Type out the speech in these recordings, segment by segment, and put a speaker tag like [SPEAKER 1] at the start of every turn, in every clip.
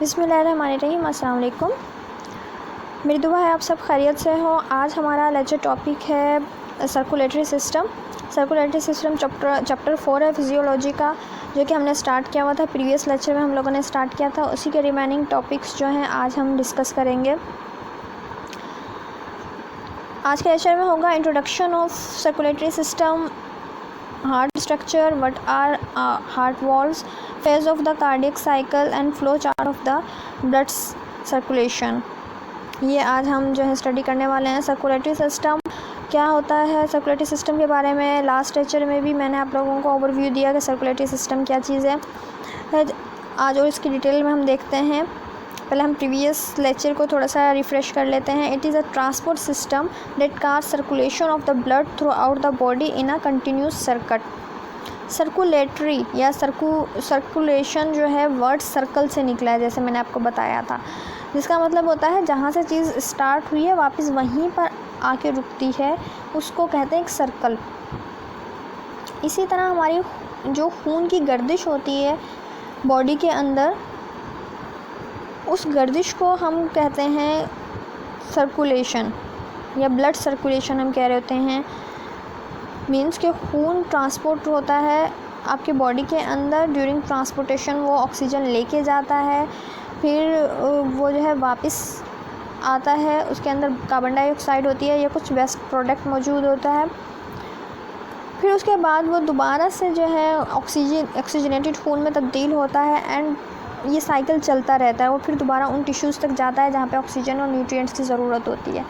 [SPEAKER 1] बिस्मिल्लाहिर्रहमानिर्रहीम। अस्सलाम वालेकुम। मेरी दुआ है आप सब खैरियत से हो। आज हमारा लेक्चर टॉपिक है circulatory system. Circulatory system chapter 4 है फिजियोलॉजी का, जो कि हमने स्टार्ट किया हुआ था प्रीवियस लेक्चर में। हम लोगों ने स्टार्ट किया था, उसी के रिमेनिंग टॉपिक्स जो हैं आज हम डिस्कस करेंगे। आज के लेक्चर में होगा introduction of circulatory system, heart structure, what are heart valves, phase of the cardiac cycle and flow chart of the blood circulation. ये आज हम जो है स्टडी करने वाले हैं। सर्कुलेटरी सिस्टम क्या होता है, सर्कुलेटरी सिस्टम के बारे में लास्ट लेक्चर में भी मैंने आप लोगों को ओवरव्यू दिया कि सर्कुलेटरी सिस्टम क्या चीज़ है। आज और इसकी डिटेल में हम देखते हैं। पहले हम प्रीवियस लेक्चर को थोड़ा सा रिफ़्रेश कर लेते हैं। It is a transport system that cars circulation of the blood throughout the body in a continuous circuit. Circulatory या सर्कुलेशन जो है वर्ड सर्कल से निकला है, जैसे मैंने आपको बताया था, जिसका मतलब होता है जहाँ से चीज़ स्टार्ट हुई है वापस वहीं पर आके रुकती है, उसको कहते हैं एक सर्कल। इसी तरह हमारी जो खून की गर्दिश होती है बॉडी के अंदर, उस गर्दिश को हम कहते हैं सर्कुलेशन या ब्लड सर्कुलेशन हम कह रहे होते हैं। मीन्स के खून ट्रांसपोर्ट होता है आपके बॉडी के अंदर। ड्यूरिंग ट्रांसपोर्टेशन वो ऑक्सीजन लेके जाता है, फिर वो जो है वापस आता है, उसके अंदर कार्बन डाइऑक्साइड होती है या कुछ वेस्ट प्रोडक्ट मौजूद होता है। फिर उसके बाद वो दोबारा से जो है ऑक्सीजनेटेड खून में तब्दील होता है एंड ये साइकिल चलता रहता है। वो फिर दोबारा उन टिश्यूज़ तक जाता है जहाँ पे ऑक्सीजन और न्यूट्रिएंट्स की ज़रूरत होती है।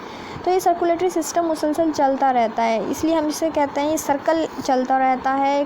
[SPEAKER 1] तो ये सर्कुलेटरी सिस्टम मुसलसल चलता रहता है, इसलिए हम इसे कहते हैं ये सर्कल चलता रहता है,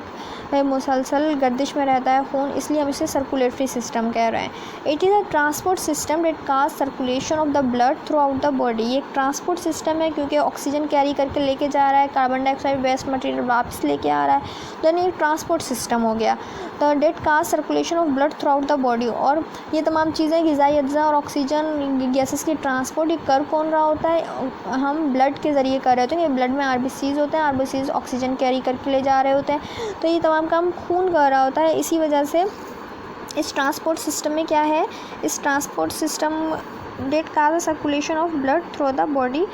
[SPEAKER 1] मुसलसल गर्दिश में रहता है खून, इसलिए हम इसे सर्कुलेटरी सिस्टम कह रहे हैं। It is a transport system that cars circulation of the blood throughout the body. ये एक ट्रांसपोर्ट सिस्टम है क्योंकि ऑक्सीजन कैरी करके लेके जा रहा है, कार्बन डाइऑक्साइड वेस्ट मटेरियल वापस लेके आ रहा है, देन ये ट्रांसपोर्ट सिस्टम हो गया। The that carries circulation of blood throughout the body. और ये तमाम चीज़ें ग़िज़ाई अज्जा और ऑक्सीजन गैसेस की ट्रांसपोर्ट ये कर कौन रहा होता है? हम ब्लड के ज़रिए कर रहे होते हैं। ये ब्लड में आरबीसीज़ होते हैं, आरबीसीज़ ऑक्सीजन कैरी करके ले जा रहे होते हैं, तो ये तमाम काम खून कर रहा होता है। इसी वजह से इस ट्रांसपोर्ट सिस्टम में क्या है, इस transport system that carries circulation of blood through the body.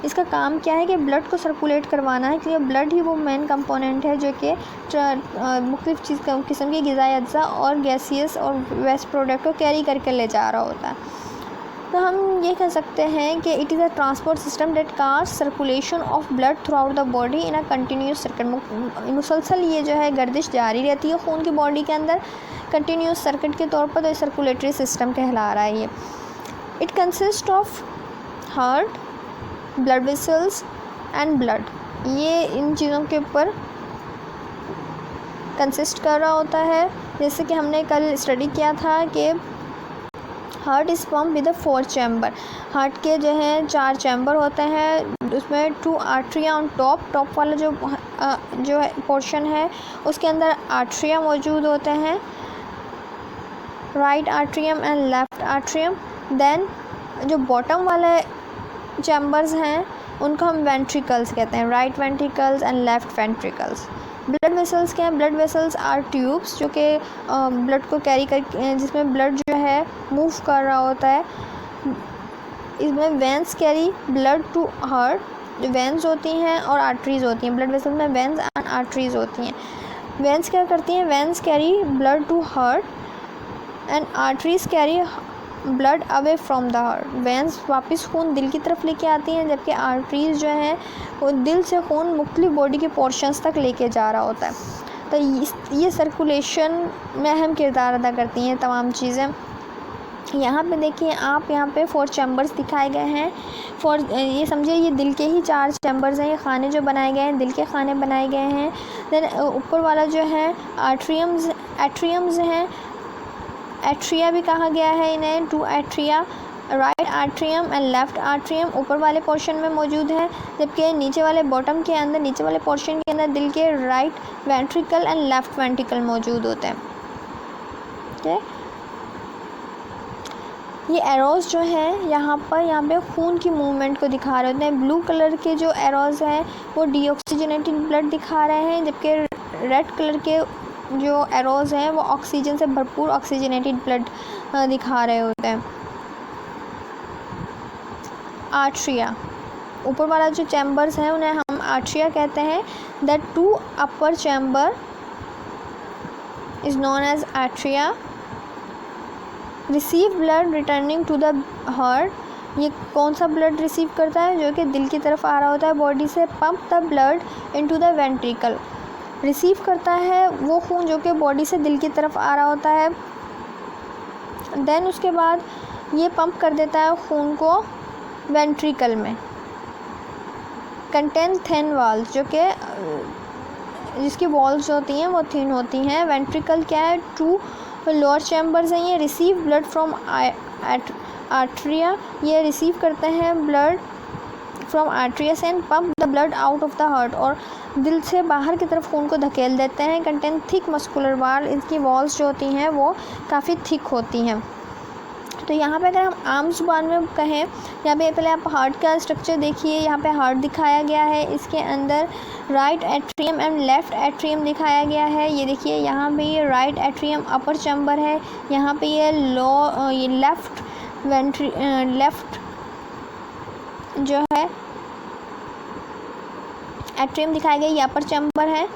[SPEAKER 1] इसका काम क्या है कि ब्लड को सर्कुलेट करवाना है, क्योंकि ब्लड ही वो मेन कंपोनेंट है जो कि मुख्तलिफ़ किस्म की ग़िज़ाई अज्जा और गैसियस और वेस्ट प्रोडक्ट को कैरी करके ले जा रहा होता है। तो हम ये कह सकते हैं कि it is a transport system that cars circulation of blood throughout the body in a continuous circuit. मुसलसल ये जो है गर्दिश जारी रहती है खून की बॉडी के अंदर कंटिन्यूस सर्किट के तौर पर, तो सर्कुलेटरी सिस्टम कहला रहा है ये। It consist of heart, blood vessels and blood. ये इन चीज़ों के ऊपर कंसिस्ट कर रहा होता है। जैसे कि हमने कल स्टडी किया था कि heart is form with 4 chamber. Heart के जो हैं 4 चैम्बर होते हैं, उसमें 2 आर्टरिया ऑन टॉप वाला जो पोर्शन है उसके अंदर आर्टरिया मौजूद होते हैं, right atrium and left atrium. Then जो बॉटम वाले चैम्बर्स हैं उनको हम वेंट्रिकल्स कहते हैं, right ventricles and left ventricles. Blood vessels क्या हैं? ब्लड वेसल्स आर ट्यूब्स जो कि ब्लड को कैरी कर, जिसमें ब्लड जो है मूव कर रहा होता है। इसमें veins carry blood to heart, जो वेंस होती हैं और आर्टरीज़ होती हैं। ब्लड वेसल में वेंस एंड आर्टरीज़ होती हैं। वेंस क्या करती हैं? Veins carry blood to heart and arteries carry blood away from the heart. Veins वापस खून दिल की तरफ लेके आती हैं, जबकि आर्टरीज़ जो हैं वो दिल से खून मुख्तलिफ बॉडी के पोर्शंस तक लेके जा रहा होता है। तो ये सर्कुलेशन में अहम किरदार अदा करती हैं तमाम चीज़ें। यहाँ पे देखिए आप, यहाँ पे 4 चैम्बर्स दिखाए गए हैं। ये समझिए ये दिल के ही 4 चैम्बर्स हैं। ये खाने जो बनाए गए हैं, दिल के खाने बनाए गए हैं। देन ऊपर वाला जो है एट्रियम्स हैं। एट्रिया भी कहा गया है इन्हें, 2 atria, right atrium and left atrium ऊपर वाले पोर्शन में मौजूद है, जबकि नीचे वाले बॉटम के अंदर, नीचे वाले पोर्शन के अंदर दिल के right ventricle and left ventricle मौजूद होते हैं। ठीक, ये एरोज़ जो हैं यहाँ पे खून की मूवमेंट को दिखा रहे होते हैं। ब्लू कलर के जो एरोज़ हैं वो डीऑक्सीजनेटेड ब्लड दिखा रहे हैं, जबकि रेड कलर के जो एरोज हैं वो ऑक्सीजन से भरपूर ऑक्सीजनेटेड ब्लड दिखा रहे होते हैं। आर्ट्रिया, ऊपर वाला जो चैम्बर्स हैं उन्हें हम आर्ट्रिया कहते हैं। The two upper chamber is known as atria. Receive blood returning to the heart, ये कौन सा ब्लड रिसीव करता है? जो कि दिल की तरफ आ रहा होता है बॉडी से। Pump the blood into the ventricle, receive करता है वो खून जो कि बॉडी से दिल की तरफ आ रहा होता है। देन उसके बाद ये पंप कर देता है खून को वेंट्रिकल में। कंटेन थिन वॉल्स, जो कि जिसकी वॉल्स होती हैं वो थिन होती हैं। वेंट्रिकल क्या है? टू लोअर चैम्बर्स हैं। ये रिसीव ब्लड फ्रॉम आर्ट्रिया, ये रिसीव करते हैं blood from atrias and pump the blood out of the heart, और दिल से बाहर की तरफ खून को धकेल देते हैं। कंटेन थिक मस्कुलर वॉल, इनकी वॉल्स जो होती हैं वो काफ़ी थिक होती हैं। तो यहाँ पे अगर हम आम जुबान में कहें, यहाँ पे पहले आप हार्ट का स्ट्रक्चर देखिए। यहाँ पे हार्ट दिखाया गया है, इसके अंदर right atrium and left atrium दिखाया गया है। ये देखिए यहाँ पे ये राइट एट्रियम अपर चैम्बर है, यहाँ पे ये ये लेफ़्ट जो है एट्रियम दिखाया गया, ये अपर चैम्बर है।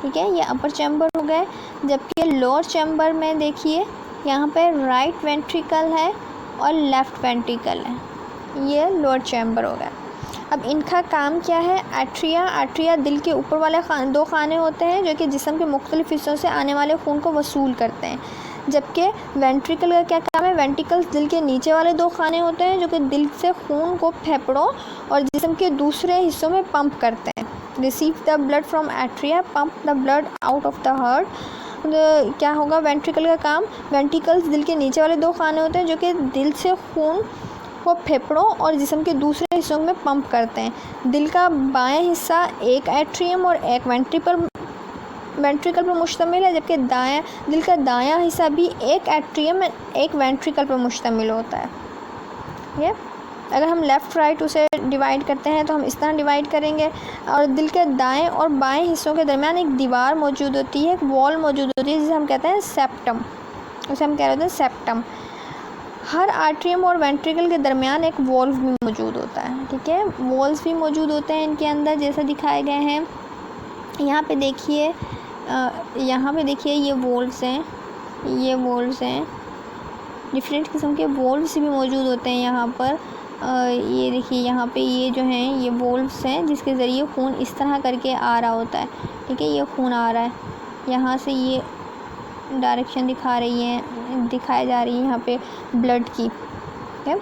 [SPEAKER 1] ठीक है, ये अपर चैम्बर हो गए। जबकि लोअर चैम्बर में देखिए यहाँ पे राइट वेंट्रिकल है और लेफ़्ट वेंट्रिकल है, ये लोअर चैम्बर हो गया। अब इनका काम क्या है? आर्ट्रिया दिल के ऊपर वाले दो खाने होते हैं जो कि जिस्म के मुख्तलिफ हिस्सों से आने वाले खून को वसूल करते हैं। जबकि वेंट्रिकल का क्या काम है? वेंट्रिकल्स दिल के नीचे वाले दो खाने होते हैं जो कि दिल से खून को फेफड़ों और जिस्म के दूसरे हिस्सों में पंप करते हैं। Receive the blood from atria, pump the blood out of the heart. क्या होगा वेंट्रिकल का काम? वेंट्रिकल्स दिल के नीचे वाले दो खाने होते हैं जो कि दिल से खून को फेफड़ों और जिस्म के दूसरे हिस्सों में पंप करते हैं। दिल का बाएं हिस्सा एक एट्रियम और एक वेंट्रिकल पर मुश्तमिल है, जबकि दिल का दायां हिस्सा भी एक एट्रियम एक वेंट्रिकल पर मुश्तमिल होता है। ये अगर हम लेफ़्ट राइट उसे डिवाइड करते हैं तो हम इस तरह डिवाइड करेंगे, और दिल के दाएं और बाएं हिस्सों के दरमियान एक दीवार मौजूद होती है, एक वॉल मौजूद होती है जिसे हम कहते हैं सेप्टम, उसे हम कह रहे हैं सेप्टम। हर आर्ट्रियम और वेंट्रिकल के दरमियान एक वॉल्व भी मौजूद होता है। ठीक है, वॉल्व्स भी मौजूद होते हैं इनके अंदर, जैसा दिखाए गए हैं। यहाँ पे देखिए ये वॉल्व्स हैं, डिफरेंट किस्म के वॉल्व्स भी मौजूद होते हैं यहाँ पर। ये देखिए यहाँ पे ये जो हैं ये वॉल्व्स हैं जिसके ज़रिए खून इस तरह करके आ रहा होता है। ठीक है, ये खून आ रहा है, यहाँ से ये डायरेक्शन दिखाई जा रही है यहाँ पे ब्लड की। ठीक है,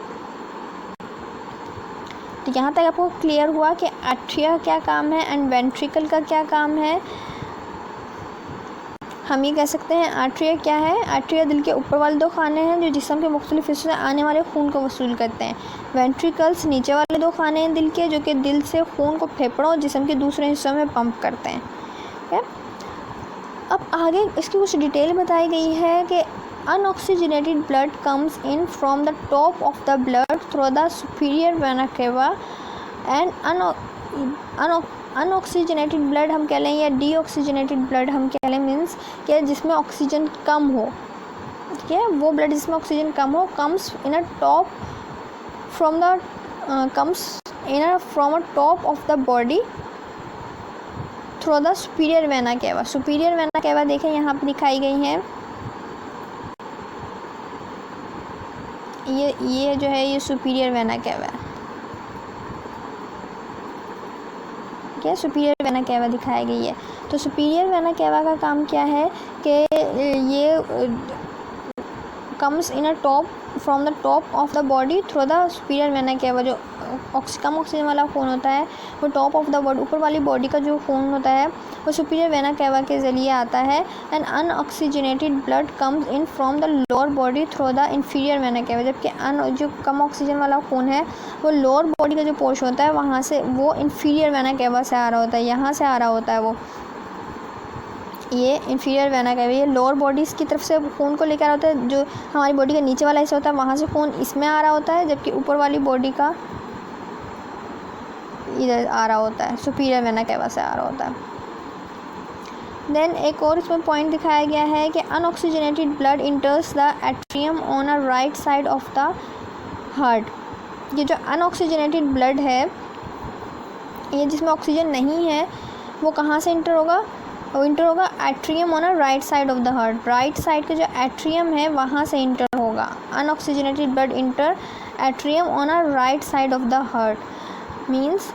[SPEAKER 1] तो यहाँ तक आपको क्लियर हुआ कि आर्ट्रिया का क्या काम है एंड वेंट्रिकल का क्या काम है। हम ये कह सकते हैं आर्ट्रिया क्या है? आर्ट्रिया दिल के ऊपर वाले दो खाने हैं जो जिस्म के मुख्तलिफ हिस्सों से आने वाले खून को वसूल करते हैं। वेंट्रिकल्स नीचे वाले दो खाने हैं दिल के, जो कि दिल से खून को फेफड़ों और जिस्म के दूसरे हिस्सों में पंप करते हैं। ठीक है, अब आगे इसकी कुछ डिटेल बताई गई है कि unoxygenated blood comes in from the top of the blood through the superior vena cava and unoxygenated blood हम कह लें या डीऑक्सीजनेटेड ब्लड हम कह लें, मीन्स कि जिसमें ऑक्सीजन कम हो। ठीक है, वो ब्लड जिसमें ऑक्सीजन कम हो comes in a top of the body through the superior vena केवा। सुपीरियर वेना केवा देखें यहाँ पर दिखाई गई है। ये जो है ये सुपीरियर वेना केवा है। क्या सुपीरियर वेना केवा दिखाई गई है। तो सुपीरियर वेना केवा का काम क्या है कि ये comes in a top from the top of the body through the superior vena केवा। जो कम ऑक्सीजन वाला खून होता है वो टॉप ऑफ द बॉडी, ऊपर वाली बॉडी का जो खून होता है वो सुपीरियर वेना केवा के ज़रिए आता है। And unoxygenated blood comes in from the lower body through the inferior vena cava. जबकि जो कम ऑक्सीजन वाला खून है वो लोअर बॉडी का जो पोर्शन होता है वहाँ से, वो इंफीरियर वेना केवा से आ रहा होता है, यहाँ से आ रहा होता है वो। ये इंफीरियर वेना केवा, ये लोअर बॉडीज़ की तरफ से खून को लेकर आ होता है। जो हमारी बॉडी का नीचे वाला हिस्सा होता है वहाँ से खून इसमें आ रहा होता है, जबकि ऊपर वाली बॉडी का इधर आ रहा होता है, सुपीरियर वेना केवा से आ रहा होता है। देन एक और इसमें पॉइंट दिखाया गया है कि unoxygenated blood enters the atrium on a right side of the heart. ये जो अनऑक्सीजनेटेड ब्लड है, ये जिसमें ऑक्सीजन नहीं है, वो कहाँ से इंटर होगा? वो इंटर होगा atrium on a right side of the heart. Right side के जो एट्रियम है वहाँ से इंटर होगा। Unoxygenated blood enter atrium on a right side of the heart means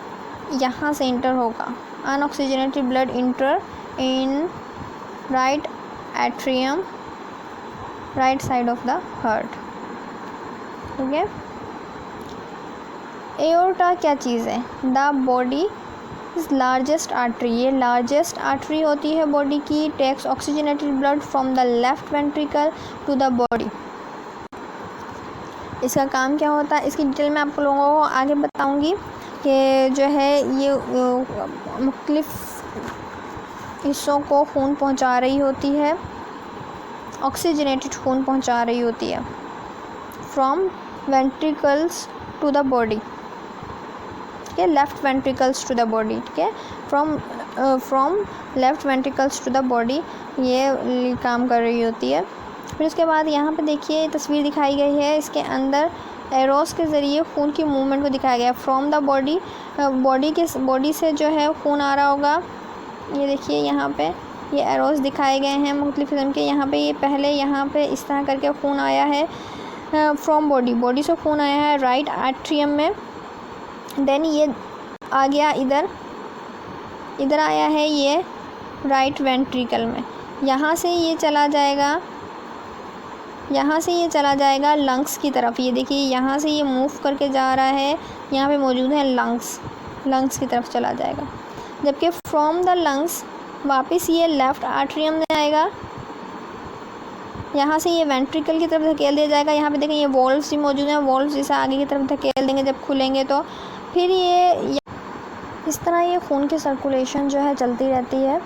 [SPEAKER 1] यहाँ से इंटर होगा। Unoxygenated blood enter in right atrium, right side of the heart. ठीक है। एओर्टा क्या चीज़ है? The body is largest artery. ये लार्जेस्ट आर्टरी होती है बॉडी की। Takes oxygenated blood from the left ventricle to the body. इसका काम क्या होता है इसकी डिटेल में आप लोगों को आगे बताऊंगी कि जो है ये मुख्तलिफ हिस्सों को खून पहुंचा रही होती है, ऑक्सीजनेटेड खून पहुंचा रही होती है from ventricles to the body. ठीक है, left ventricles to the body. ठीक है, from left ventricles to the body ये काम कर रही होती है। फिर उसके बाद यहाँ पे देखिए तस्वीर दिखाई गई है, इसके अंदर एरोस के ज़रिए खून की मूवमेंट को दिखाया गया है फ्रॉम द बॉडी। बॉडी से जो है खून आ रहा होगा। ये देखिए यहाँ पे ये एरोस दिखाए गए हैं मुख्तलिफ किस्म के। यहाँ पे ये पहले यहाँ पे इस तरह करके खून आया है फ्रॉम बॉडी से खून आया है राइट एट्रियम में। देन ये आ गया इधर आया है ये राइट वेंट्रिकल में। यहाँ से ये चला जाएगा लंग्स की तरफ। ये देखिए यहाँ से ये मूव करके जा रहा है, यहाँ पे मौजूद है लंग्स की तरफ चला जाएगा। जबकि फ्रॉम द लंग्स वापस ये लेफ़्ट आर्टरियम में आएगा, यहाँ से ये वेंट्रिकल की तरफ धकेल दिया जाएगा। यहाँ पे देखें ये वॉल्व्स भी मौजूद हैं, वॉल्व्स जैसे आगे की तरफ धकेल देंगे जब खुलेंगे तो फिर ये इस तरह ये खून की सर्कुलेशन जो है चलती रहती है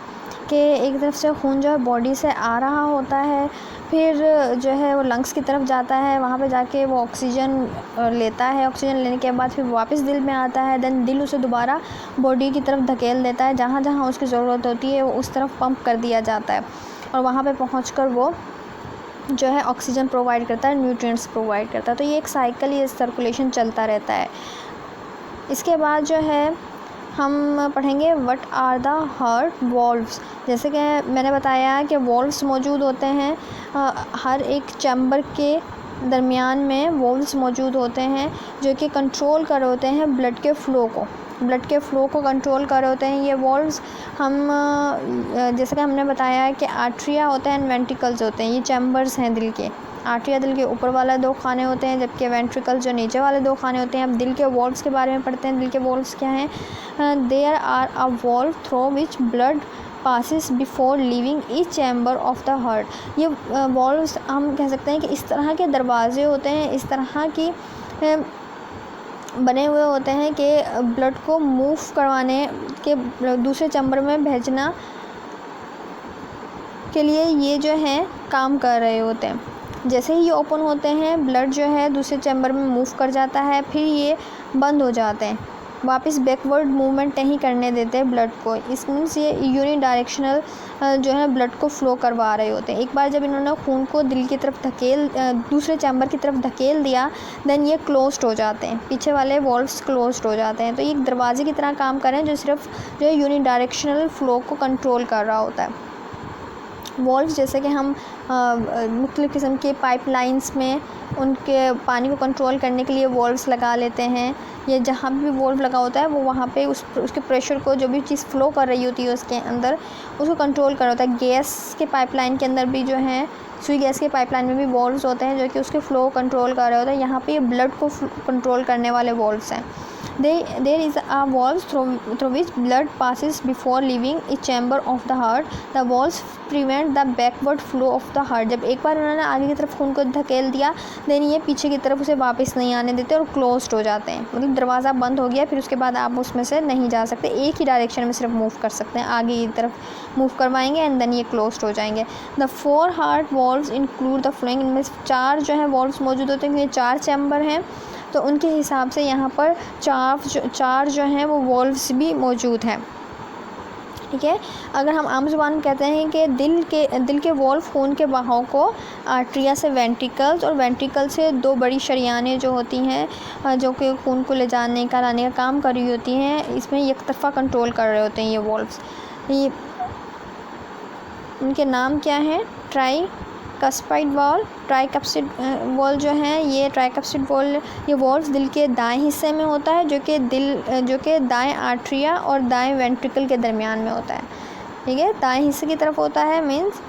[SPEAKER 1] कि एक तरफ से खून जो है बॉडी से आ रहा होता है, फिर जो है वो लंग्स की तरफ जाता है, वहाँ पे जाके वो ऑक्सीजन लेता है। ऑक्सीजन लेने के बाद फिर वापस दिल में आता है। देन दिल उसे दोबारा बॉडी की तरफ धकेल देता है, जहाँ जहाँ उसकी ज़रूरत होती है वो उस तरफ पंप कर दिया जाता है और वहाँ पे पहुँचकर वो जो है ऑक्सीजन प्रोवाइड करता है, न्यूट्रिएंट्स प्रोवाइड करता है। तो ये एक साइकिल, ये सर्कुलेशन चलता रहता है। इसके बाद जो है हम पढ़ेंगे what are the heart valves. जैसे कि मैंने बताया कि वॉल्व्स मौजूद होते हैं हर एक चैम्बर के दरमियान में वॉल्व्स मौजूद होते हैं जो कि कंट्रोल कर रहे होते हैं ब्लड के फ़्लो को कंट्रोल कर रहे होते हैं। ये वॉल्व्स हम जैसे कि हमने बताया कि आर्टरिया होते हैं एंड वेंट्रिकल्स होते हैं, ये चैम्बर्स हैं दिल के। आर्टरिया दिल के ऊपर वाला 2 खाने होते हैं, जबकि वेंट्रिकल्स जो नीचे वाले 2 खाने होते हैं। अब दिल के वॉल्व्स के बारे में पढ़ते हैं। दिल के वॉल्व्स क्या हैं? There are a valve through which blood passes before leaving each chamber of the heart. ये वॉल्व्स हम कह सकते हैं कि इस तरह के दरवाजे होते हैं, इस तरह की बने हुए होते हैं कि ब्लड को मूव करवाने के दूसरे चैम्बर में भेजना के लिए ये जो है काम कर रहे होते हैं। जैसे ही ये ओपन होते हैं ब्लड जो है दूसरे चैम्बर में मूव कर जाता है, फिर ये बंद हो जाते हैं, वापस बैकवर्ड मूवमेंट नहीं करने देते ब्लड को। इस मीन्स ये यूनि डायरेक्शनल जो है ब्लड को फ़्लो करवा रहे होते हैं। एक बार जब इन्होंने खून को दिल की तरफ दूसरे चैम्बर की तरफ धकेल दिया, देन ये क्लोज्ड हो जाते हैं, पीछे वाले वॉल्व्स क्लोज्ड हो जाते हैं। तो ये एक दरवाजे की तरह काम कर रहे हैं जो सिर्फ जो है यूनि डायरेक्शनल फ़्लो को कंट्रोल कर रहा होता है। वॉल्व्स जैसे कि हम मुख्तलिफ़ किस्म के पाइपलाइंस में उनके पानी को कंट्रोल करने के लिए वॉल्व्स लगा लेते हैं, या जहाँ भी वॉल्व लगा होता है वो वहाँ पे उसके प्रेशर को, जो भी चीज़ फ़्लो कर रही होती है उसके अंदर, उसको कंट्रोल कर रहा होता है। गैस के पाइपलाइन के अंदर भी जो है, सुई गैस के पाइपलाइन में भी वॉल्व्स होते हैं जो कि उसके फ़्लो कंट्रोल कर रहे होते हैं। यहाँ पे ये ब्लड को कंट्रोल करने वाले वॉल्व्स हैं। There is a valve through which blood passes before leaving each chamber of the heart. The valves prevent the backward flow of the heart. जब एक बार उन्होंने आगे की तरफ खून को धकेल दिया, देन ये पीछे की तरफ उसे वापस नहीं आने देते और क्लोज्ड हो जाते हैं। मतलब दरवाज़ा बंद हो गया, फिर उसके बाद आप उसमें से नहीं जा सकते, एक ही डायरेक्शन में सिर्फ मूव कर सकते हैं, आगे की तरफ मूव करवाएंगे एंड देन ये क्लोज्ड हो जाएंगे। The 4 heart valves include the flowing. इनमें 4 जो है वॉल्व्स मौजूद होते हैं क्योंकि 4 चैम्बर हैं, तो उनके हिसाब से यहाँ पर 4 जो हैं वो वॉल्व्स भी मौजूद हैं। ठीक है। अगर हम आम ज़ुबान में कहते हैं कि दिल के वॉल्व खून के बहाव को आर्टरिया से वेंट्रिकल्स और वेंट्रिकल से दो बड़ी शरियानें जो होती हैं जो कि खून को ले जाने का लाने का काम कर रही होती हैं, इसमें एक तरफ़ा कंट्रोल कर रहे होते हैं ये वॉल्व्स। ये इनके नाम क्या हैं? ट्राइकस्पाइड वॉल्व, ट्राइकस्पिड वॉल्व जो है ये ट्राइकस्पिड वॉल्व ये वॉल्व्स दिल के दाएं हिस्से में होता है जो कि दाएं आर्टरिया और दाएं वेंट्रिकल के दरमियान में होता है। ठीक है, दाएं हिस्से की तरफ होता है, मीन्स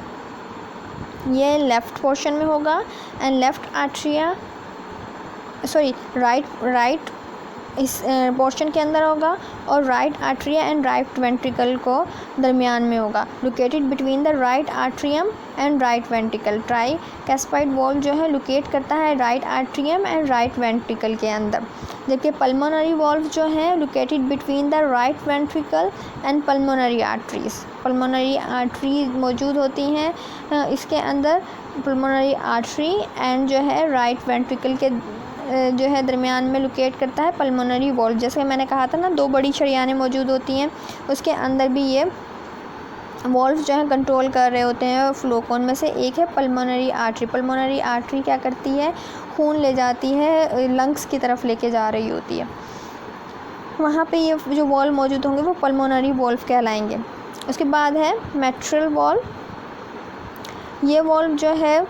[SPEAKER 1] ये लेफ़्ट पोर्शन में होगा एंड लेफ़्ट आर्टरिया राइट इस पोर्शन के अंदर होगा और right atria and right ventricle को दरमियान में होगा, located between the right atrium and right ventricle. Tricuspid valve जो है लोकेट करता है right atrium and right ventricle के अंदर, जबकि पल्मोनरी वॉल्व जो है located between the right ventricle and pulmonary arteries. Pulmonary artery मौजूद होती हैं इसके अंदर, पल्मोनरी आर्टरी एंड जो है राइट वेंट्रिकल के जो है दरमियान में लोकेट करता है पल्मोनरी वॉल्व। जैसे मैंने कहा था ना, दो बड़ी शरियानें मौजूद होती हैं, उसके अंदर भी ये वॉल्व जो है कंट्रोल कर रहे होते हैं फ्लो को। उनमें से एक है पल्मोनरी आर्टरी। पल्मोनरी आर्टरी क्या करती है? खून ले जाती है, लंग्स की तरफ लेके जा रही होती है। वहाँ पे ये जो वॉल्व मौजूद होंगे वो पल्मोनरी वॉल्व कहलाएंगे। उसके बाद है मिट्रल वॉल्व। ये वॉल्व जो है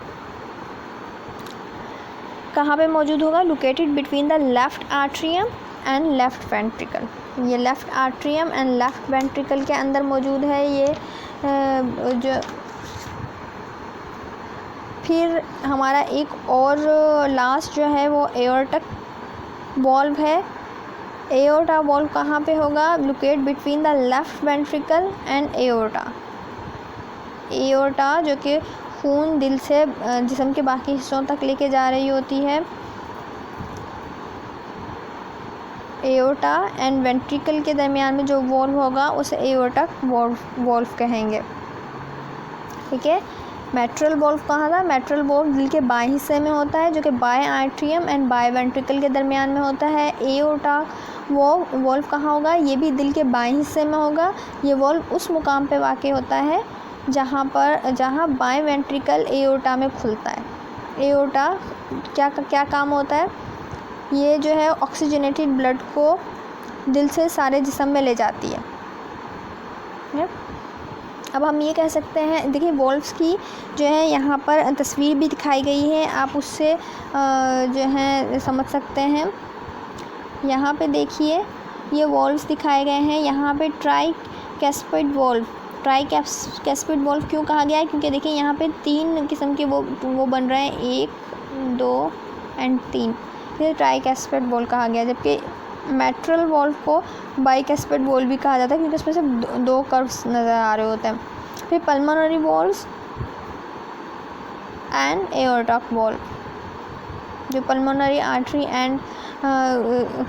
[SPEAKER 1] कहाँ पे मौजूद होगा? Located between the left atrium and left ventricle. ये left atrium and left ventricle के अंदर मौजूद है ये जो। फिर हमारा एक और लास्ट जो है वो एओर्टिक वॉल्व है। एओर्टा वॉल्व कहाँ पे होगा? Locate between the left ventricle and aorta. Aorta जो कि खून दिल से जिस्म के बाकी हिस्सों तक लेके जा रही होती है। एओर्टा एंड वेंट्रिकल के दरमियान में जो वॉल्व होगा उसे एओर्टिक वॉल्व कहेंगे। ठीक है। मिट्रल वॉल्व कहाँ था? मिट्रल वॉल्व दिल के बाएं हिस्से में होता है जो कि बाएं आर्ट्रियम एंड बाएं वेंट्रिकल के दरमियान में होता है। एओर्टा वॉल्व कहाँ होगा? ये भी दिल के बाएं हिस्से में होगा। ये वॉल्व उस मुकाम पे वाक़ होता है जहाँ बाएं वेंट्रिकल एओर्टा में खुलता है। एओर्टा क्या काम होता है? ये जो है ऑक्सीजनेटेड ब्लड को दिल से सारे जिस्म में ले जाती है। अब हम ये कह सकते हैं, देखिए वॉल्व्स की जो है यहाँ पर तस्वीर भी दिखाई गई है, आप उससे जो है समझ सकते हैं। यहाँ पे देखिए ये वॉल्व्स दिखाए गए हैं। यहाँ पे ट्राइकस्पाइड वॉल्व, ट्राइकस्पाइड वॉल्व क्यों कहा गया है? क्योंकि देखिए यहाँ पे 3 किस्म के वो बन रहे हैं, 1, 2 एंड 3, फिर ट्राइकस्पाइड वॉल्व कहा गया। जबकि मिट्रल वॉल्व को बाइकस्पाइड वॉल्व भी कहा जाता है क्योंकि उसमें सिर्फ 2 कर्व्स नज़र आ रहे होते हैं। फिर pulmonary valves and aortic valve, जो पल्मोनरी आर्टरी एंड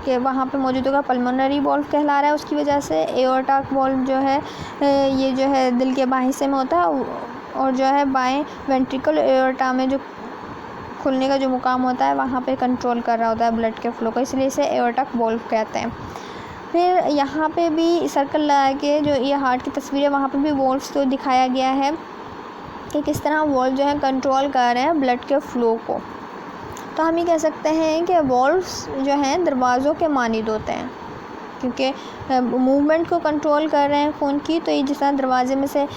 [SPEAKER 1] के वहाँ पे मौजूद होगा पल्मोनरी वॉल्व कहला रहा है। उसकी वजह से एओर्टिक वॉल्व जो है ये जो है दिल के बाएं हिस्से में होता है और जो है बाएं वेंट्रिकल एओर्टा में जो खुलने का जो मुकाम होता है वहाँ पे कंट्रोल कर रहा होता है ब्लड के फ्लो को, इसलिए इसे एओर्टिक वॉल्व कहते हैं। फिर यहाँ पे भी सर्कल लगा के जो ये हार्ट की तस्वीर है वहाँ पे भी वॉल्व्स तो दिखाया गया है कि किस तरह वॉल्व जो है कंट्रोल कर रहे हैं ब्लड के फ़्लो को। तो हम ये कह सकते हैं कि वॉल्व्स जो हैं दरवाज़ों के मानिंद होते हैं क्योंकि मूवमेंट को कंट्रोल कर रहे हैं खून की। तो ये जिस तरह दरवाजे में से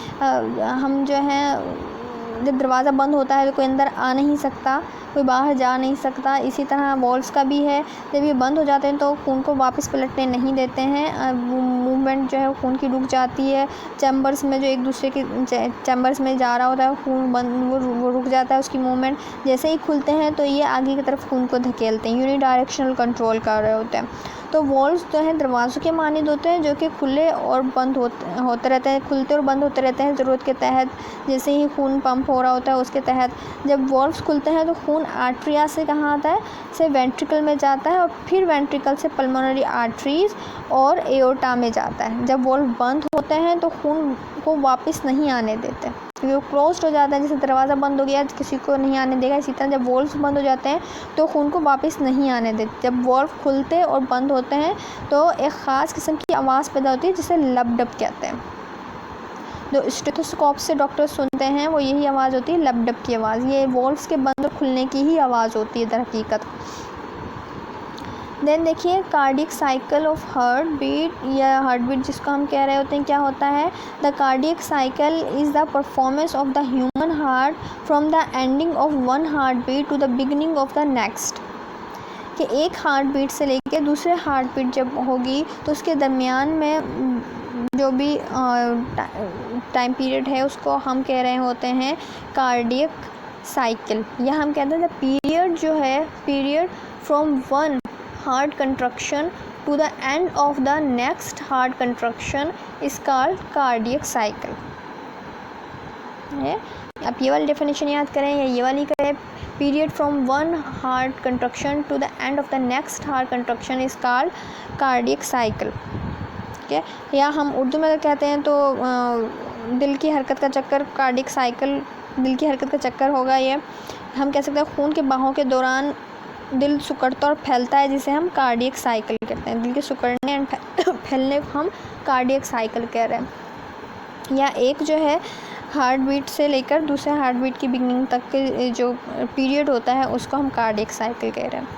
[SPEAKER 1] हम जो है जब दरवाज़ा बंद होता है तो कोई अंदर आ नहीं सकता, कोई बाहर जा नहीं सकता, इसी तरह वॉल्व्स का भी है। जब ये बंद हो जाते हैं तो खून को वापस पलटने नहीं देते हैं, मूवमेंट जो है खून की रुक जाती है। चैम्बर्स में जो एक दूसरे के चैम्बर्स में जा रहा होता है खून वो रुक जाता है उसकी मूवमेंट। जैसे ही खुलते हैं तो ये आगे की तरफ खून को धकेलते हैं, यूनिडायरेक्शनल कंट्रोल कर रहे होते हैं। तो वॉल्व्स जो हैं दरवाज़ों के मानिंद होते हैं जो कि खुले और बंद होते रहते हैं, खुलते और बंद होते रहते हैं ज़रूरत के तहत। जैसे ही खून पंप हो रहा होता है उसके तहत जब वॉल्व्स खुलते हैं तो खून आर्टरिया से कहाँ आता है? से वेंट्रिकल में जाता है और फिर वेंट्रिकल से पल्मोनरी आर्टरीज़ और एओर्टा में जाता है। जब वॉल्व बंद होते हैं तो खून को वापस नहीं आने देते क्योंकि वो क्लोज्ड हो जाता है। जैसे दरवाज़ा बंद हो गया किसी को नहीं आने देगा, इसी तरह जब वॉल्व्स बंद हो जाते हैं तो खून को वापस नहीं आने देते। जब वॉल्व खुलते और बंद होते हैं तो एक ख़ास किस्म की आवाज़ पैदा होती है जिसे लब डब कहते हैं। जो स्टेथोस्कोप से डॉक्टर सुनते हैं वो यही आवाज़ होती है, लब डब की आवाज़। ये वॉल्व्स के बंद और खुलने की ही आवाज़ होती है दर हकीकत। देन देखिए cardiac cycle of heart beat, या हार्ट बीट जिसको हम कह रहे होते हैं, क्या होता है? The cardiac cycle is the performance of the human heart from the ending of one heart beat to the beginning of the next. कि एक हार्ट बीट से लेकर दूसरे हार्ट बीट जब होगी तो उसके दरमियान में जो भी टाइम पीरियड है उसको हम कह रहे होते हैं कार्डियक साइकिल। या हम कहते हैं द पीरियड जो है, period from one heart contraction to the end of the next heart contraction is called cardiac cycle. आप ये वाली डेफिनेशन याद करें या ये वाली करें, period from one heart contraction to the end of the next heart contraction is called cardiac cycle. ठीक है, या हम उर्दू में कहते हैं तो दिल की हरकत का चक्कर, कार्डियक साइकिल दिल की हरकत का चक्कर होगा। ये हम कह सकते हैं खून के बहाव के दौरान दिल सिकुड़ता और फैलता है, जिसे हम कार्डियक साइकिल कहते हैं। दिल के सिकुड़ने एंड फैलने को हम कार्डियक साइकिल कह रहे हैं। या एक जो है हार्ट बीट से लेकर दूसरे हार्ट बीट की बिगनिंग तक के जो पीरियड होता है उसको हम कार्डियक साइकिल कह रहे हैं।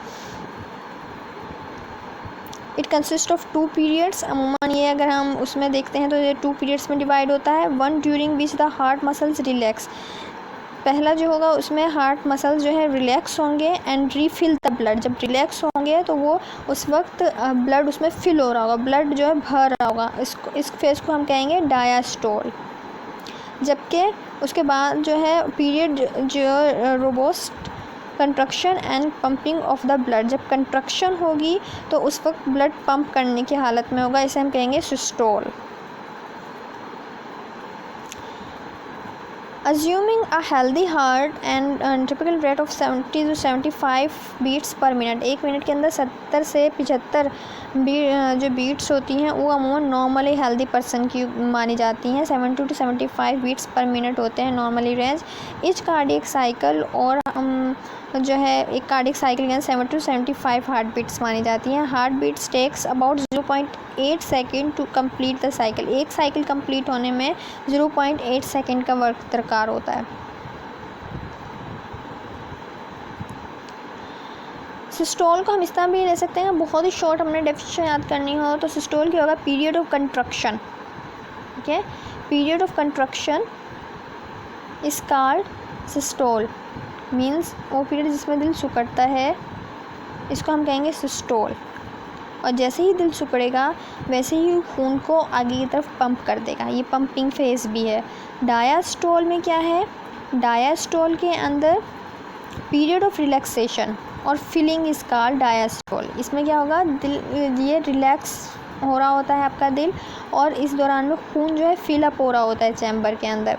[SPEAKER 1] It consist of 2 periods. अमूमन ये अगर हम उसमें देखते हैं तो ये 2 पीरियड्स में डिवाइड होता है। One during which the heart muscles relax, पहला जो होगा उसमें हार्ट मसल्स जो है रिलैक्स होंगे एंड रीफिल द ब्लड। जब रिलैक्स होंगे तो वो उस वक्त ब्लड उसमें फिल हो रहा होगा, ब्लड जो है भर रहा होगा। इस फेज़ को हम कहेंगे डायस्टोल। जबकि उसके बाद जो है पीरियड जो robust construction and pumping of the blood, जब कंट्रक्शन होगी तो उस वक्त ब्लड पंप करने की हालत में होगा, इसे हम कहेंगे systole. Assuming a healthy heart and typical rate of 70 to 75 beats per minute, एक मिनट के अंदर 70 से 75 जो बीट्स होती हैं वो अमूमन नॉर्मली हेल्दी पर्सन की मानी जाती हैं। 70 to 75 बीट्स पर मिनट होते हैं normally range. Etch cardiac cycle और जो है एक कार्डियक साइकिल के 70 to 75 हार्ट बीट्स मानी जाती हैं। Heart beats takes about 0.8 second to complete the cycle. एक साइकिल कंप्लीट होने में 0.8 सेकेंड का वक्त दरकार होता है। सिस्टोल को हम इस तरह भी ले सकते हैं, बहुत ही शॉर्ट हमने डेफिनेशन याद करनी हो तो सिस्टोल क्या होगा? Period of construction. ठीक है, period of construction is called systole. Means वो पीरियड जिसमें दिल सिकुड़ता है इसको हम कहेंगे सिस्टोल। और जैसे ही दिल सिकुड़ेगा वैसे ही खून को आगे की तरफ पंप कर देगा, ये पंपिंग फेज़ भी है। डायस्टोल में क्या है? डायस्टोल के अंदर पीरियड ऑफ रिलैक्सेशन और फिलिंग इज कॉल्ड डायस्टोल। इसमें क्या होगा? दिल ये रिलैक्स हो रहा होता है आपका दिल और इस दौरान में खून जो है फिलअप हो रहा होता है चैम्बर के अंदर,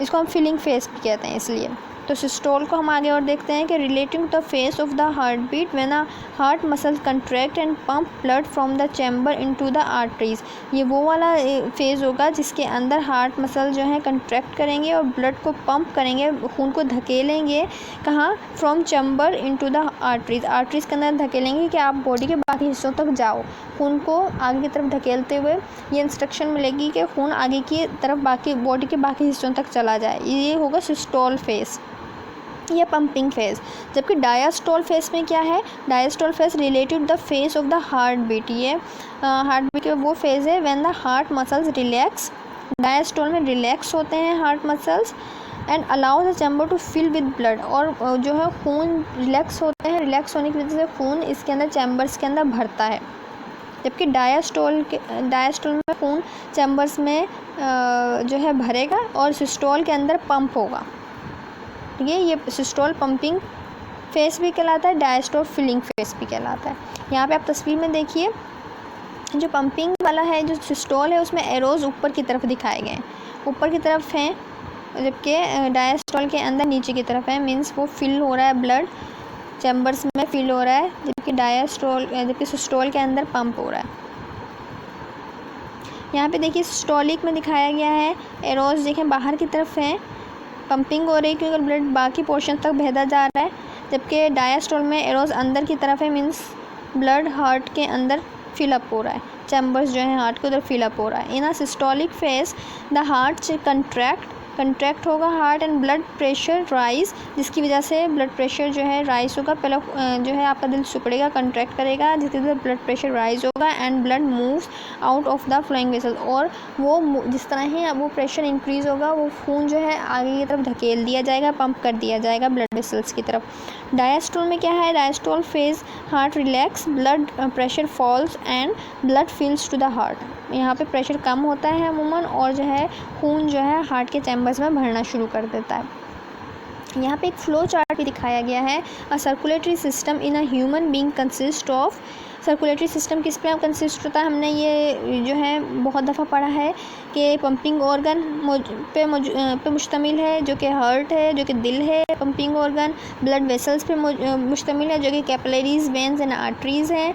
[SPEAKER 1] इसको हम फिलिंग फेज़ भी कहते हैं। इसलिए तो सिस्टोल को हम आगे और देखते हैं कि relating the phase of the heart beat when a heart muscle contract and pump blood from the chamber into the arteries. ये वो वाला फेज़ होगा जिसके अंदर हार्ट मसल जो है कंट्रैक्ट करेंगे और ब्लड को पंप करेंगे, खून को धकेलेंगे। कहाँ? From chamber into the arteries, arteries के अंदर धकेलेंगे कि आप बॉडी के बाकी हिस्सों तक जाओ। खून को आगे की तरफ धकेलते हुए ये इंस्ट्रक्शन मिलेगी कि खून आगे की तरफ बाकी बॉडी के बाकी हिस्सों तक चला जाए। ये होगा सिस्टोल फेज़ या पंपिंग फेज़। जबकि डायस्टोल फेज़ में क्या है? Diastole phase related the phase of the heart beat. ये हार्ट बीट का वो फेज़ है when the heart muscles relax. डायस्टोल में रिलैक्स होते हैं heart muscles and allow the chamber to fill with blood. और जो है खून रिलैक्स होते हैं, रिलैक्स होने की वजह से खून इसके अंदर चैम्बर्स के अंदर भरता है। जबकि डायस्टोल में खून चैम्बर्स में जो है भरेगा और सिस्टोल के अंदर पंप होगा। ठीक है, ये सिस्टोल पंपिंग फेस भी कहलाता है, डायस्टोल फिलिंग फेस भी कहलाता है। यहाँ पे आप तस्वीर में देखिए जो पंपिंग वाला है, जो सिस्टोल है उसमें एरोज ऊपर की तरफ दिखाए गए हैं, ऊपर की तरफ हैं, जबकि डायस्टोल के अंदर नीचे की तरफ है। मीन्स वो फिल हो रहा है, ब्लड चैम्बर्स में फिल हो रहा है, जबकि सिस्टोल के अंदर पंप हो रहा है। यहाँ पे देखिए सिस्टोलिक में दिखाया गया है, एरोज देखें बाहर की तरफ हैं, पंपिंग हो रही है क्योंकि ब्लड बाकी पोर्शन तक भेजा जा रहा है। जबकि डायस्टोल में एरोज अंदर की तरफ है, मीन्स ब्लड हार्ट के अंदर फिलअप हो रहा है, चैम्बर्स जो है हार्ट के उधर फिलअप हो रहा है। In a systolic phase the heart contract होगा heart and blood pressure rise, जिसकी वजह से ब्लड प्रेशर जो है राइज होगा। पहले जो है आपका दिल सिकुड़ेगा, कंट्रैक्ट करेगा, जिसकी वजह से ब्लड प्रेशर राइज होगा and blood moves out of the flowing vessel, और वो जिस तरह ही वो प्रेशर इंक्रीज़ होगा वो खून जो है आगे की तरफ धकेल दिया जाएगा, पंप कर दिया जाएगा ब्लड वेसल्स की तरफ। डायस्टोल में क्या है, diastole phase heart relax, blood pressure falls and blood fills to the heart. यहाँ पे प्रेशर कम होता है अमूमन और जो है खून जो है हार्ट के चैम्बर्स में भरना शुरू कर देता है। यहाँ पे एक फ्लो चार्ट भी दिखाया गया है। A circulatory system in a human being consist of, circulatory system किस पे कंसिस्ट होता है, हमने ये जो है बहुत दफ़ा पढ़ा है कि पंपिंग ऑर्गन पे मुश्तमिल है जो कि हार्ट है, जो कि दिल है पंपिंग ऑर्गन, ब्लड वेसल्स पे मुश्तमिल है जो कि कैपिलरीज, वेन्स एंड आर्टरीज़ हैं।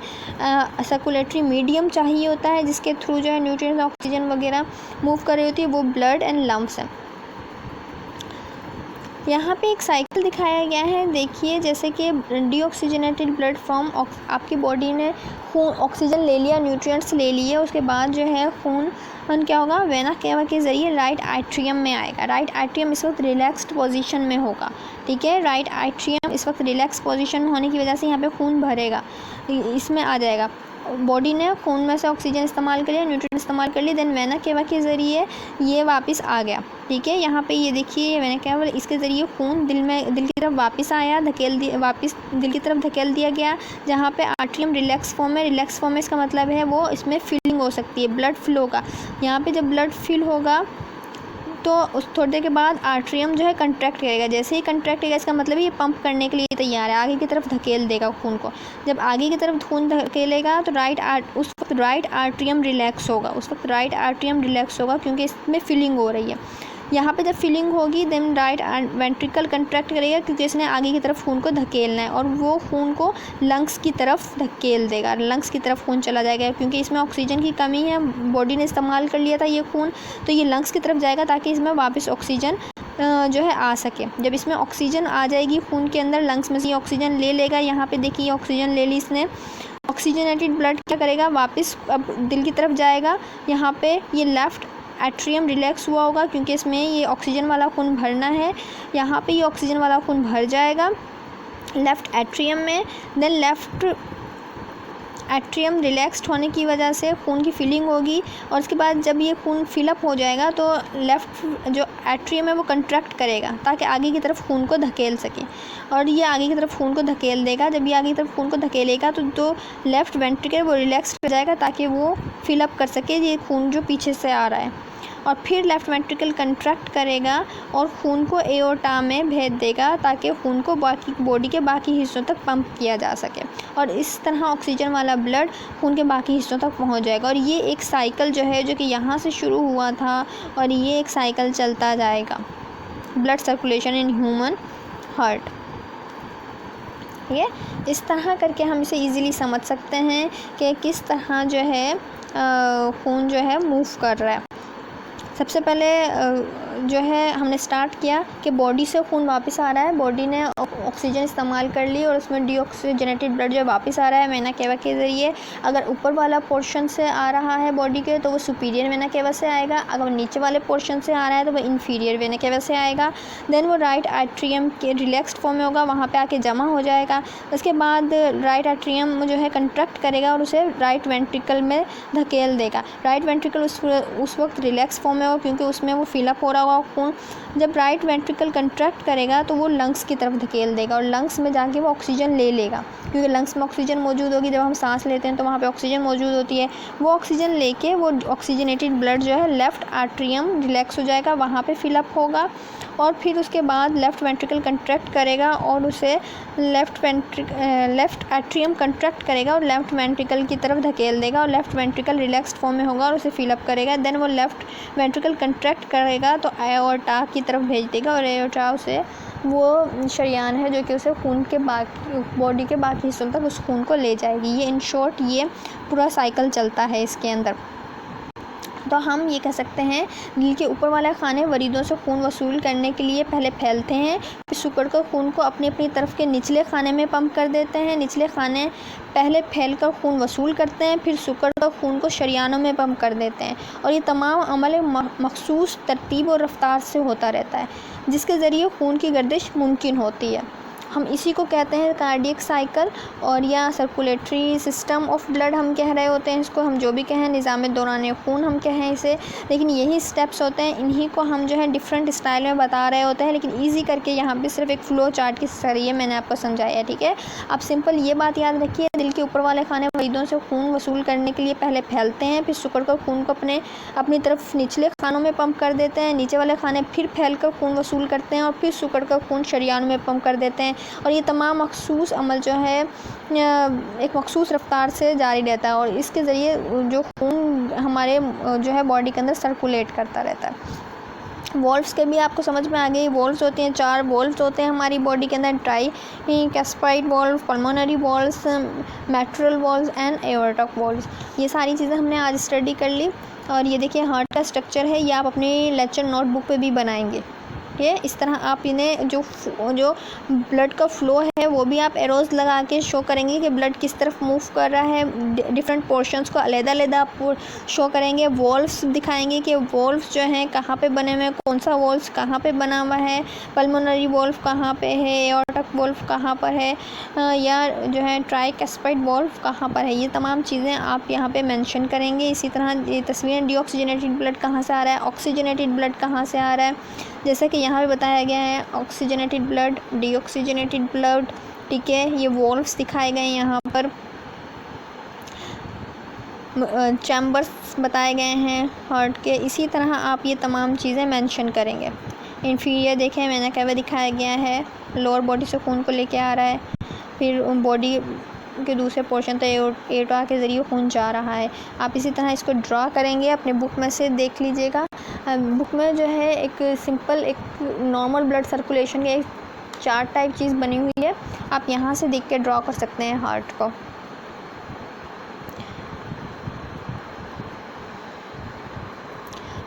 [SPEAKER 1] सर्कुलेटरी मीडियम चाहिए होता है जिसके थ्रू जो है न्यूट्रिएंट्स, ऑक्सीजन वगैरह मूव कर रही होती है, वो ब्लड एंड लंग्स हैं। यहाँ पे एक साइकिल दिखाया गया है, देखिए जैसे कि डीऑक्सीजनेटेड ब्लड फ्रॉम, आपकी बॉडी ने खून ऑक्सीजन ले लिया, न्यूट्रिएंट्स ले लिए, उसके बाद जो है खून क्या होगा, वेना केवा के ज़रिए राइट आर्टरियम में आएगा। राइट आर्टरियम इस वक्त रिलैक्स्ड पोजीशन में होगा, ठीक है। राइट आर्टरियम इस वक्त रिलैक्स पोजीशन में होने की वजह से यहाँ पे खून भरेगा, इसमें आ जाएगा। बॉडी ने खून में से ऑक्सीजन इस्तेमाल कर लिया, न्यूट्रिएंट इस्तेमाल कर लिए, देन वेना केवा के ज़रिए ये वापस आ गया, ठीक है। यहाँ पे ये देखिए ये वेना केवा, इसके ज़रिए खून दिल की तरफ वापस आया, वापस दिल की तरफ धकेल दिया गया, जहाँ पे आर्टरियम रिलैक्स फॉर्म है। रिलैक्स फॉर्म में इसका मतलब है वो इसमें फिलिंग हो सकती है ब्लड फ्लो का। यहाँ पे जब ब्लड फिल होगा तो उस थोड़ी देर के बाद आर्टरियम जो है कंट्रैक्ट करेगा। जैसे ही कंट्रैक्ट करेगा इसका मतलब ये पंप करने के लिए तैयार है, आगे की तरफ धकेल देगा खून को। जब आगे की तरफ खून धकेलेगा तो उस वक्त राइट आर्टरियम रिलैक्स होगा, उस वक्त राइट आर्टरियम रिलैक्स होगा क्योंकि इसमें फिलिंग हो रही है। यहाँ पे जब फिलिंग होगी देन राइट वेंट्रिकल कंट्रैक्ट करेगा क्योंकि इसने आगे की तरफ खून को धकेलना है और वो खून को लंग्स की तरफ धकेल देगा, लंग्स की तरफ खून चला जाएगा क्योंकि इसमें ऑक्सीजन की कमी है, बॉडी ने इस्तेमाल कर लिया था ये खून, तो ये लंग्स की तरफ जाएगा ताकि इसमें वापस ऑक्सीजन जो है आ सके। जब इसमें ऑक्सीजन आ जाएगी खून के अंदर, लंग्स में से ऑक्सीजन ले लेगा। यहाँ पे देखिए ऑक्सीजन ले ली इसने, ऑक्सीजनेटेड ब्लड क्या करेगा, वापस अब दिल की तरफ जाएगा। यहाँ पे ये लेफ़्ट एट्रियम रिलैक्स हुआ होगा क्योंकि इसमें ये ऑक्सीजन वाला खून भरना है। यहाँ पे ये ऑक्सीजन वाला खून भर जाएगा लेफ़्ट एट्रियम में। देन लेफ़्ट एट्रियम रिलैक्स्ड होने की वजह से खून की फिलिंग होगी और उसके बाद जब ये खून फिलअप हो जाएगा तो लेफ़्ट जो एट्रियम है वो कंट्रैक्ट करेगा ताकि आगे की तरफ खून को धकेल सके और ये आगे की तरफ खून को धकेल देगा। जब ये आगे की तरफ खून को धकेलेगा तो लेफ़्ट वेंट्रिकल वो रिलैक्स हो जाएगा ताकि वो फिलअप कर सके ये खून जो पीछे से आ रहा है। और फिर लेफ़्ट वेंट्रिकल कंट्रैक्ट करेगा और खून को एओर्टा में भेज देगा ताकि खून को बाकी बॉडी के बाकी हिस्सों तक पंप किया जा सके और इस तरह ऑक्सीजन वाला ब्लड खून के बाकी हिस्सों तक पहुंच जाएगा। और ये एक साइकिल जो है जो कि यहाँ से शुरू हुआ था और ये एक साइकिल चलता जाएगा, blood circulation in human heart. ठीक है, इस तरह करके हम इसे इजीली समझ सकते हैं कि किस तरह जो है खून जो है मूव कर रहा है। सबसे पहले जो है हमने स्टार्ट किया कि बॉडी से खून वापस आ रहा है, बॉडी ने ऑक्सीजन इस्तेमाल कर ली और उसमें डीऑक्सीजनेटेड ब्लड जो वापस आ रहा है वेना केवा के ज़रिए। अगर ऊपर वाला पोर्शन से आ रहा है बॉडी के तो वो सुपीरियर वेना केवा से आएगा, अगर नीचे वाले पोर्शन से आ रहा है तो वो इन्फीरियर वेना केवा से आएगा। देन वो राइट आर्टरियम के रिलैक्स्ड फॉर्म में होगा, वहाँ पर आके जमा हो जाएगा। उसके बाद राइट आर्टरियम जो है कंट्रैक्ट करेगा और उसे राइट वेंट्रिकल में धकेल देगा। राइट वेंट्रिकल उस वक्त रिलैक्स फॉर्म में होगा क्योंकि उसमें वो फिलअप हो रहा होगा खून। जब राइट वेंट्रिकल कंट्रैक्ट करेगा तो वो लंग्स की तरफ धकेल देगा और लंग्स में जाके वो ऑक्सीजन ले लेगा क्योंकि लंग्स में ऑक्सीजन मौजूद होगी। जब हम सांस लेते हैं तो वहाँ पे ऑक्सीजन मौजूद होती है, वो ऑक्सीजन लेके वो ऑक्सीजनेटेड ब्लड जो है लेफ़्ट आर्टरियम रिलैक्स हो जाएगा, वहाँ पे फिलअप होगा और फिर उसके बाद लेफ़्ट वेंट्रिकल कंट्रैक्ट करेगा और उसे लेफ़्ट आर्टरियम कंट्रैक्ट करेगा और लेफ़्ट वेंट्रिकल की तरफ धकेल देगा और लेफ़्ट वेंट्रिकल रिलैक्स्ड फॉर्म में होगा और उसे फिलअप करेगा। देन वो लेफ़्ट वेंट्रिकल कंट्रैक्ट करेगा तो एओर्टा की तरफ भेज देगा और एओर्टा उसे वो शरीयान है जो कि उसे खून के बाकी बॉडी के बाकी हिस्सों तक उस खून को ले जाएगी। ये इन शॉर्ट ये पूरा साइकिल चलता है इसके अंदर। तो हम ये कह सकते हैं दिल के ऊपर वाले खाने वरीदों से खून वसूल करने के लिए पहले फैलते हैं, फिर सिकुड़ कर खून को अपनी अपनी तरफ के निचले खाने में पंप कर देते हैं। निचले खाने पहले फैलकर खून वसूल करते हैं, फिर सिकुड़ कर खून को शरियानों में पंप कर देते हैं। और ये तमाम अमल मखसूस तरतीब और रफ्तार से होता रहता है, जिसके ज़रिए खून की गर्दिश मुमकिन होती है। हम इसी को कहते हैं कार्डियक साइकिल और या सर्कुलेटरी सिस्टम ऑफ ब्लड हम कह रहे होते हैं इसको, हम जो भी कहें, निज़ाम दौरान खून हम कहें इसे, लेकिन यही स्टेप्स होते हैं। इन्हीं को हम जो है डिफरेंट स्टाइल में बता रहे होते हैं, लेकिन ईजी करके यहाँ पे सिर्फ एक फ़्लो चार्ट के जरिए मैंने आपको समझाया है। ठीक है, अब सिंपल ये बात याद रखिए, दिल के ऊपर वाले खाने वरीदों से खून वसूल करने के लिए पहले फैलते हैं, फिर सिकुड़ कर खून को अपनी तरफ निचले खानों में पंप कर देते हैं। नीचे वाले खाने फिर फैल कर खून वसूल करते हैं और फिर सिकुड़ कर खून शरियानों में पंप कर देते हैं। और ये तमाम मखसूस अमल जो है एक मखसूस रफ्तार से जारी रहता है, और इसके ज़रिए जो खून हमारे जो है बॉडी के अंदर सर्कुलेट करता रहता है। वॉल्व्स के भी आपको समझ में आ गई। वॉल्व्स होती हैं, 4 वॉल्व्स होते हैं हमारी बॉडी के अंदर, tricuspid valve, pulmonary valves, mitral valves and aortic valves. ये सारी चीज़ें हमने आज स्टडी कर ली। और ये देखिए हार्ट का स्ट्रक्चर है, ये आप अपनी लेक्चर नोटबुक पे भी बनाएंगे। ये इस तरह आप इन्हें जो ब्लड का फ़्लो है वो भी आप एरोज़ लगा के शो करेंगे कि ब्लड किस तरफ मूव कर रहा है। डिफरेंट पोर्शंस को अलग-अलग आप शो करेंगे। वॉल्व्स दिखाएंगे कि वॉल्व्स जो हैं कहाँ पे बने हुए हैं, कौन सा वॉल्व्स कहाँ पे बना हुआ है, पल्मोनरी वॉल्व कहाँ पे है, एओर्टिक वॉल्व कहाँ पर है, या जो है ट्राइकैस्पाइड वॉल्व कहाँ पर है। ये तमाम चीज़ें आप यहाँ पे मेंशन करेंगे। इसी तरह ये तस्वीरें डीऑक्सीजनेटेड ब्लड कहाँ से आ रहा है, ऑक्सीजनेटेड ब्लड कहाँ से आ रहा है, जैसे कि यहाँ पे बताया गया है ऑक्सीजनेटेड ब्लड, डीऑक्सीजनेटेड ब्लड। ठीक है, ये वॉल्व्स दिखाए गए हैं यहाँ पर, चैम्बर्स बताए गए हैं हार्ट के। इसी तरह आप ये तमाम चीज़ें मेंशन करेंगे। इन्फीरियर देखें मैंने क्या दिखाया गया है, लोअर बॉडी से खून को लेके आ रहा है, फिर बॉडी के दूसरे पोर्शन तक एओर्टा के ज़रिए खून जा रहा है। आप इसी तरह इसको ड्रा करेंगे, अपने बुक में से देख लीजिएगा। बुक में जो है एक सिंपल एक नॉर्मल ब्लड सर्कुलेशन के एक चार्ट टाइप चीज़ बनी हुई है, आप यहाँ से देख के ड्रा कर सकते हैं हार्ट को।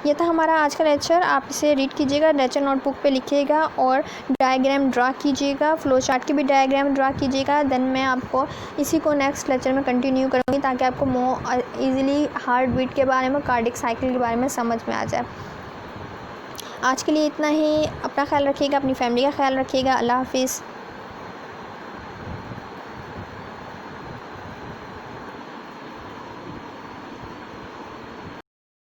[SPEAKER 1] ये था हमारा आज का लेक्चर। आप इसे रीड कीजिएगा, लेक्चर नोटबुक पे लिखिएगा और डायग्राम ड्रा कीजिएगा, फ्लो चार्ट की भी डायग्राम ड्रा कीजिएगा। देन मैं आपको इसी को नेक्स्ट लेक्चर में कंटिन्यू करूँगी ताकि आपको मोर ईज़िली हार्ट बीट के बारे में, कार्डियक साइकिल के बारे में समझ में आ जाए। आज के लिए इतना ही। अपना ख्याल रखिएगा, अपनी फैमिली का ख्याल रखिएगा। अल्लाह हाफिज़।